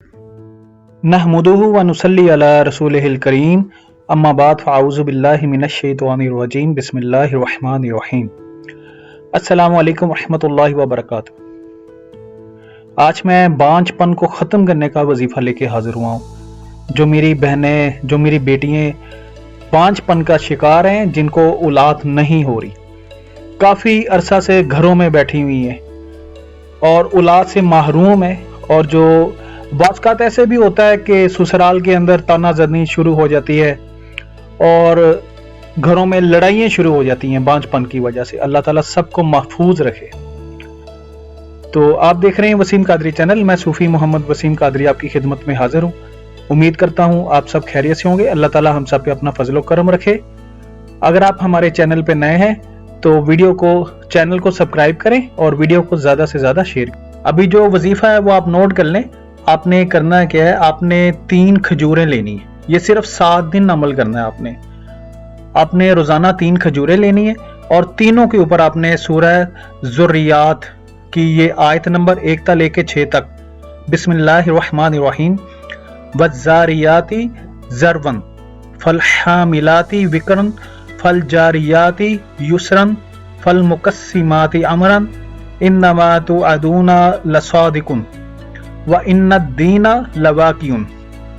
नहमुदुहु व नुसल्ली अला रसूलिहिल करीम अम्मा बाद फ़अऊज़ु बिल्लाहि मिनश शैतानिर रजीम बिस्मिल्लाहिर रहमानिर रहीम। अस्सलामु अलैकुम रहमतुल्लाहि व बरकातुहू। आज मैं बांझपन को ख़त्म करने का वजीफ़ा लेके हाज़िर हुआ हूँ। जो मेरी बहनें, जो मेरी बेटियाँ बांझपन का शिकार हैं, जिनको औलाद नहीं हो रही, काफ़ी अरसा से घरों में बैठी हुई हैं और औलाद से महरूम है। और जो बाज़ ऐसे भी होता है कि ससुराल के अंदर तानाज़नी शुरू हो जाती है और घरों में लड़ाइयाँ शुरू हो जाती हैं बांझपन की वजह से। अल्लाह ताला सबको महफूज रखे। तो आप देख रहे हैं वसीम कादरी चैनल। मैं सूफ़ी मोहम्मद वसीम कादरी आपकी खिदमत में हाजिर हूँ। उम्मीद करता हूँ आप सब खैरियत से होंगे। अल्लाह ताला हम सब पे अपना फजल करम रखे। अगर आप हमारे चैनल पे नए हैं तो चैनल को सब्सक्राइब करें और वीडियो को ज़्यादा से ज़्यादा शेयर करें। अभी जो वजीफ़ा है वो आप नोट कर लें। आपने करना क्या है, आपने 3 खजूरें लेनी है। ये सिर्फ 7 दिन अमल करना है। आपने रोज़ाना 3 खजूरें लेनी है और तीनों के ऊपर आपने सूरह ज़ुर्रियात की ये आयत नंबर 1 से लेके 6 तक, बिस्मिल्लाहिर्रहमानिर्रहीम वज़्ज़ारियाती ज़रवन फ़लहामिलाती विक्रन फ़लजारियाती युसरन फ़लमुक़स्सिमाती अमरन इन्नमा तुअदूना लसादिकुन व इन्नद्दीना लवाक़ियुन।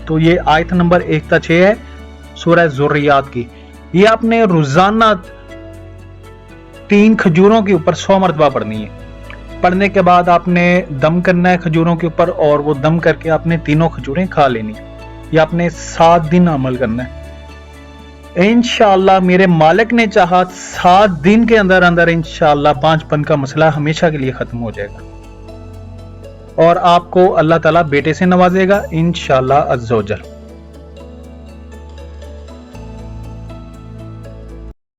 तो ये आयत नंबर 1 से 6 है सूरह ज़ुर्रियात की। ये आपने रोजाना 3 खजूरों के ऊपर 100 मरतबा पढ़नी है। पढ़ने के बाद आपने दम करना है खजूरों के ऊपर और वो दम करके आपने तीनों खजूरें खा लेनी है। ये आपने 7 दिन अमल करना है। इंशाअल्लाह मेरे मालिक ने चाहा 7 दिन के अंदर अंदर इंशाअल्लाह बांझपन का मसला हमेशा के लिए खत्म हो जाएगा और आपको अल्लाह ताला बेटे से नवाजेगा इंशाअल्लाह अज़्ज़ा वजल।